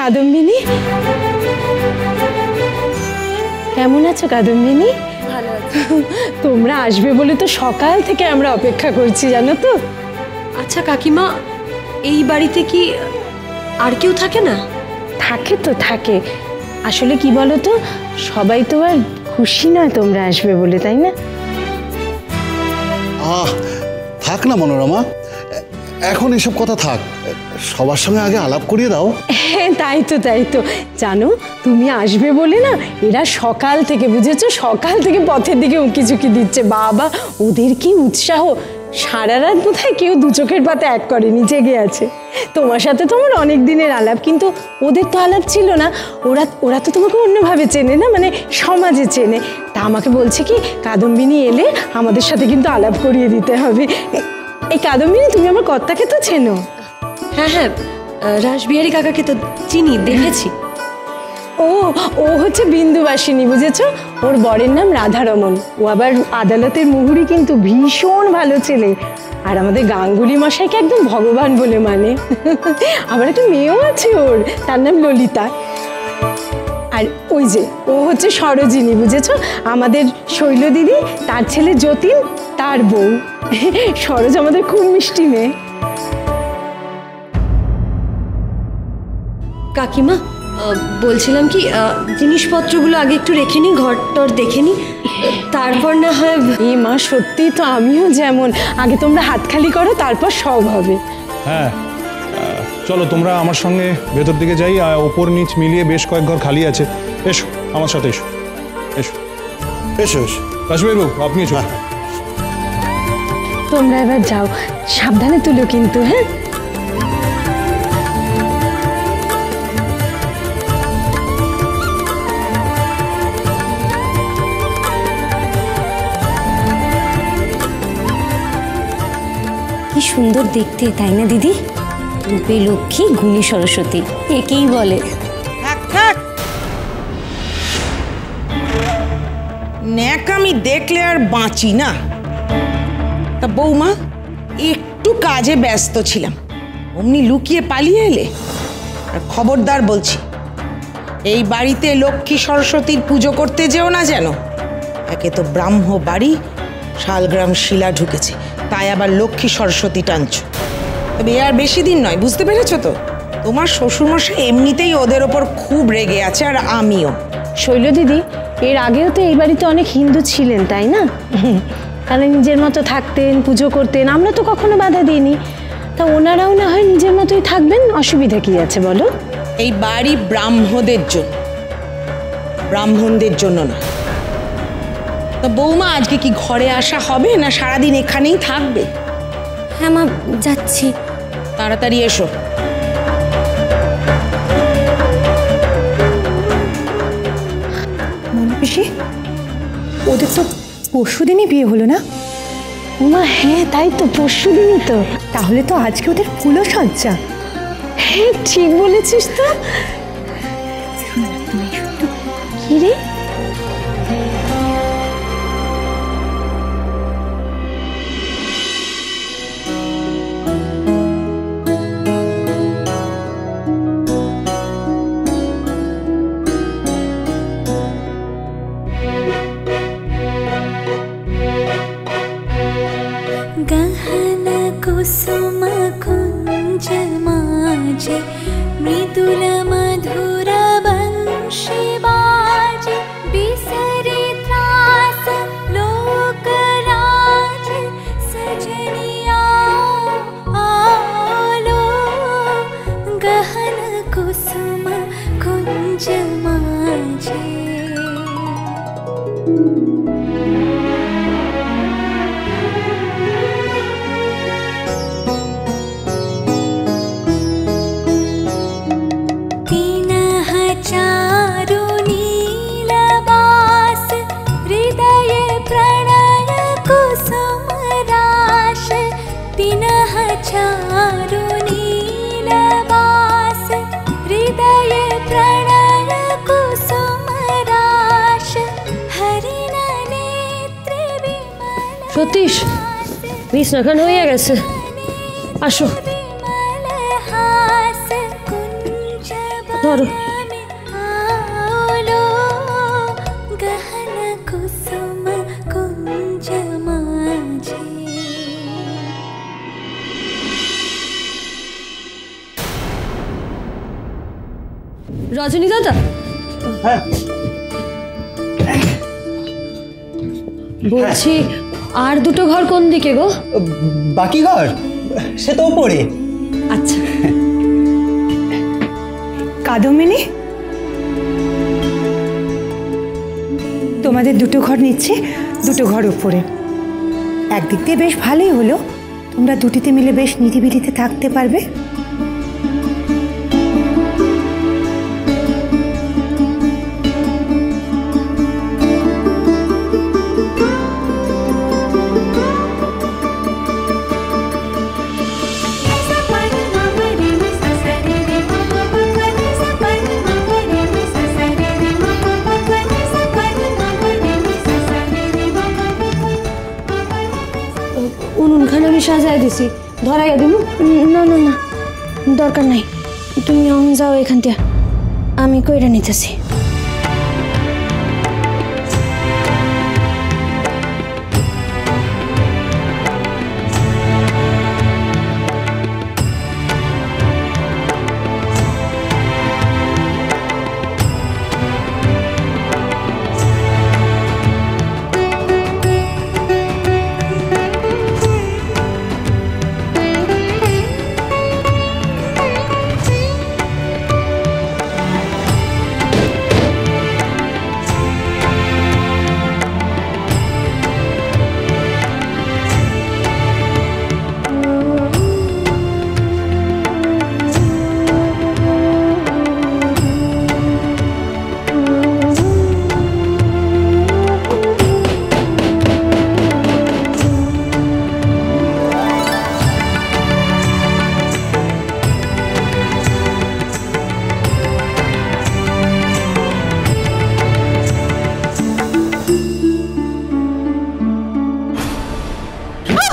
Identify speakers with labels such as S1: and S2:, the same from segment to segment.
S1: কাদম্বিনী, কেমন আছো কাদম্বিনী?
S2: ভালো আছি।
S1: তোমরা আসবে বলে তো সকাল থেকে আমরা অপেক্ষা করছি, জানো তো।
S2: আচ্ছা কাকিমা, এই বাড়িতে কি আর কেউ থাকে না?
S1: থাকে তো, থাকে। আসলে কি বলো তো, সবাই তো আর খুশি নয় তোমরা আসবে বলে, তাই না?
S3: থাক না মনোরমা, এখন এসব কথা থাক, সবার সঙ্গে আগে আলাপ করিয়ে দাও।
S1: হ্যাঁ, তাই তো, তাই তো। জানো, তুমি আসবে বলে না এরা সকাল থেকে, বুঝেছো, সকাল থেকে পথের দিকে উঁকি ঝুঁকি দিচ্ছে। বাবা, ওদের কি উৎসাহ! সারা রাত বোধহয় কেউ দু চোখের পাতে এক করেনি, জেগে আছে। তোমার সাথে তো আমার অনেক দিনের আলাপ, কিন্তু ওদের তো আলাপ ছিল না। ওরা তো তোমাকে অন্যভাবে চেনে না, মানে সমাজে চেনে। তা আমাকে বলছে কি, কাদম্বিনী এলে আমাদের সাথে কিন্তু আলাপ করিয়ে দিতে হবে। এই কাদম্বিনী, তুমি আমার কর্তাকে তো চেনো?
S2: হ্যাঁ হ্যাঁ, রাসবিহারী কাকাকে তো চিনি, দেখেছি।
S1: ও হচ্ছে বিন্দুবাসিনী, বুঝেছো? ওর বরের নাম রাধারমন। ও আবার আদালতের মুহুরি, কিন্তু ভীষণ ভালো ছেলে। আর আমাদের গাঙ্গুলি মশাইকে একদম ভগবান বলে মানে। আবার একটা মেয়েও আছে ওর, তার নাম ললিতা। আর ওই যে ও হচ্ছে সরোজিনী, বুঝেছো, আমাদের শৈল দিদি, তার ছেলে যতীন, তার বউ। সরোজ আমাদের খুব মিষ্টি মেয়ে।
S2: কাকিমা, বলছিলাম কি, জিনিসপত্রগুলো আগে একটু রেখে নি, ঘরটর দেখে নি, তারপর না হয়।
S1: এ মা, সত্যি তো, আমিও যেমন। আগে তোমরা হাত খালি করো, তারপর সব হবে।
S4: হ্যাঁ, চলো তোমরা আমার সঙ্গে ভেতর দিকে যাই। ওপর নিচ মিলিয়ে বেশ কয়েক ঘর খালি আছে। এসো আমার সাথে, এসো এসো
S3: এসো এসো।
S4: কাশ্মীরবাবু, আপনি এসো।
S1: তোমরা এবার যাও, সাবধানে তুলো কিন্তু। হ্যাঁ,
S5: কি সুন্দর দেখতে, তাই না দিদি? রূপে লক্ষ্মী, গুণী সরস্বতী, একেই বলে।
S6: থাক থাক, ন্যাকামি দেখলে আর বাঁচি না। তা বৌমা, একটু কাজে ব্যস্ত ছিলাম, অমনি লুকিয়ে পালিয়ে এলে। আর খবরদার বলছি, এই বাড়িতে লক্ষ্মী সরস্বতীর পুজো করতে যেও না যেন। একে তো ব্রাহ্ম বাড়ি, শালগ্রাম শিলা ঢুকেছে, তাই আবার লক্ষ্মী সরস্বতী টানছ। তবে আর বেশি দিন নয়, বুঝতে পেরেছো তো? তোমার শ্বশুরমশাই এমনিতেই ওদের ওপর খুব রেগে আছে, আর আমিও।
S1: শৈল দিদি, এর আগেও তো এই বাড়িতে অনেক হিন্দু ছিলেন, তাই না? তাহলে নিজের মতো থাকতেন, পুজো করতেন, আমরা তো কখনো বাধা দিইনি। তা ওনারাও না হয় নিজের মতোই থাকবেন, অসুবিধা কি আছে বলো?
S6: এই বাড়ি ব্রাহ্মদের জন্য, ব্রাহ্মণদের জন্য না। তা বৌমা, আজকে কি ঘরে আসা হবে, না সারাদিন এখানেই থাকবে?
S5: হ্যাঁ মা, যাচ্ছি।
S6: তাড়াতাড়ি এসো।
S7: পিসি, ওদের তো পরশুদিনই বিয়ে হলো না?
S1: মা, হ্যাঁ তাই তো, পরশুদিনই তো।
S7: তাহলে তো আজকে ওদের ফুলও সজ্জা।
S1: হ্যাঁ, ঠিক বলেছিস তো। কি রে?
S8: गहन कुसुम कुंज माजे मृदुल मधुर वंशी बाजे बिसरे त्रास लोक राज सजनिया आलो गहन कुसुम कुंज माजे।
S2: সতীশ, বিছনা খান হয়ে গেছে, আসো। ধরো।
S8: आलो गहन कुसुम कुंज माझे
S2: রজনী দাদা, বলছি আর দুটো ঘর কোন দিকে গো?
S9: বাকি ঘর সে তো ওপরে।
S2: আচ্ছা।
S7: কাদম্বিনী, তোমাদের দুটো ঘর নিচ্ছে, দুটো ঘর উপরে। একদিক দিয়ে বেশ ভালোই হলো, তোমরা দুটিতে মিলে বেশ নিরিবিলিতে থাকতে পারবে।
S2: উনুনখানে আমি সাজাই দিছি, ধরাইয়া দিব।
S5: না না না, দরকার নাই, তুমি অন যাও এখান থেকে, আমি কইরা নিতেছি।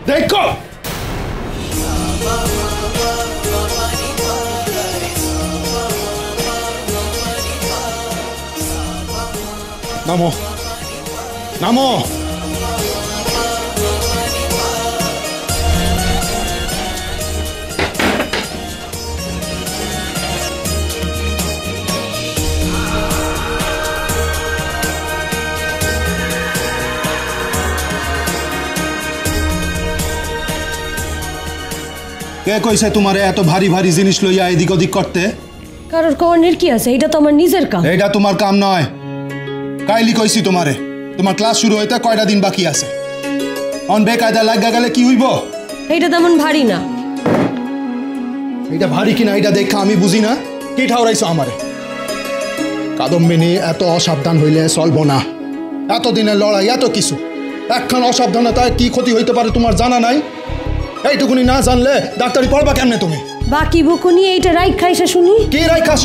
S4: দেখো নামো নামো।
S10: কে কইছে তোমারে এত ভারী ভারী জিনিস লইয়া এদিক ওদিক করতে?
S2: কারোর কর্ণের কি আছে, এটা তো আমার নিজের কাম।
S10: এটা তোমার কাম নয়। কাইলি কইছি তোমারে, তোমার ক্লাস শুরু হইতে কয়টা দিন বাকি আছে। অন বেকায়দা লাগা গেলে কি হইব?
S2: এইটা তেমন ভারী না।
S10: এটা ভারী কিনা এটা দেখা আমি বুঝি না। কি ঠাউরাইছো আমারে? কাদম্বিনী, এত অসাবধান হইলে চলবো না। এতদিনের লড়াই, এত কিছু, একখান অসাবধানতায় কি ক্ষতি হইতে পারে তোমার জানা নাই? এইটুকুনি না জানলে ডাক্তারি পড়বা কেমনে তুমি?
S2: বাকি বকুনি এইটা রাইখ খাইছে শুনি।
S10: কি রাইখাস?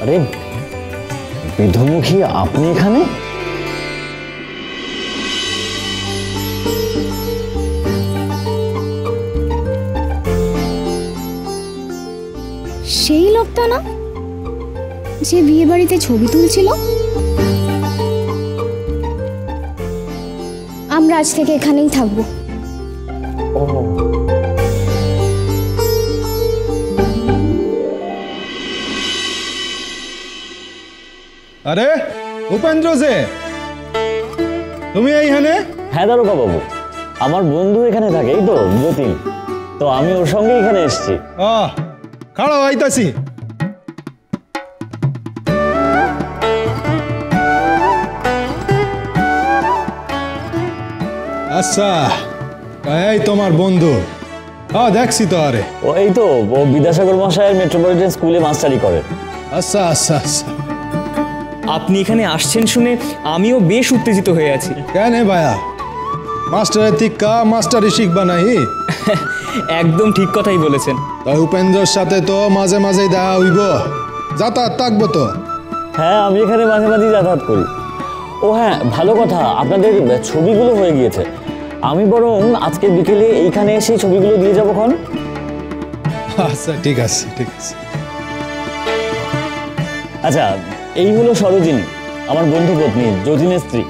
S11: আরে বিধুমুখী, আপনি এখানে?
S12: সেই লোকটা না যে বিয়ে বাড়িতে ছবি তুলছিল? আমরা আজ থেকে এখানেই থাকবো।
S4: আরে উপেন্দ্র যে, তুমি এইখানে?
S11: হ্যাঁ দারোগা বাবু, আমার বন্ধু এখানে থাকে, এই তো যতীন, তো আমি ওর সঙ্গে এখানে এসেছি।
S4: খাড়াও, আইতাছি।
S10: আচ্ছা, এই তোমার বন্ধু? হ্যাঁ দেখছি তো। আরে
S11: ও এই তো, ও বিদ্যাসাগর মশাইয়ের মেট্রোপলিটন স্কুলে মাস্টারি করে।
S10: আচ্ছা আচ্ছা আচ্ছা।
S13: আপনি এখানে আসছেন শুনে আমিও বেশ উত্তেজিত হয়ে আছি।
S10: কেন ভাইয়া, মাস্টারের তিক্কা মাস্টারি শিখবা নাই?
S13: একদম ঠিক কথাই বলেছেন।
S10: তাই উপেন্দ্রর সাথে তো মাঝে মাঝেই দেখা হইব, যাতায়াত থাকবো তো?
S11: হ্যাঁ, আমি এখানে মাঝে মাঝেই যাতায়াত করি। ও হ্যাঁ, ভালো কথা, আপনাদের ছবিগুলো হয়ে গিয়েছে। আমি বরং আজকে বিকেলে এইখানে এসে ছবিগুলো দিয়ে যাবো খন।
S10: আচ্ছা ঠিক আছে ঠিক আছে।
S11: আচ্ছা, এই হলো সরোজিনী, আমার বন্ধু পত্নী, যতীনের স্ত্রী।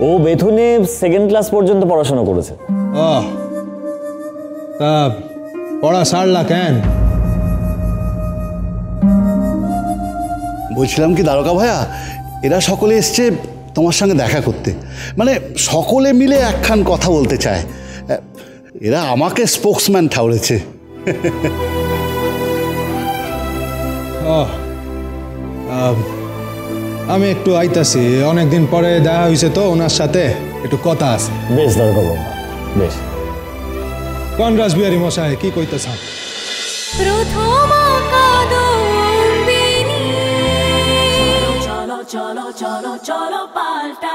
S11: ও বেথুনে 2nd ক্লাস পর্যন্ত পড়াশোনা করেছে।
S10: ও তা পড়া সারলা কেন?
S3: বলছিলাম কি দারোগা ভাইয়া, এরা সকলে এসছে তোমার সঙ্গে দেখা করতে, মানে সকলে মিলে একখান কথা বলতে চায়। এরা আমাকে স্পোক্সম্যান ঠাউরেছে।
S10: আমি একটু আইতাছি, অনেকদিন পরে দেখা হয়েছে তো ওনার সাথে, একটু কথা আছে।
S11: বেশ দারোগা বাবা, বেশ।
S10: কোন রাসবিহারী মশাই কি কইতেছেন?
S8: চলো চলো চলো চলো পাল্টা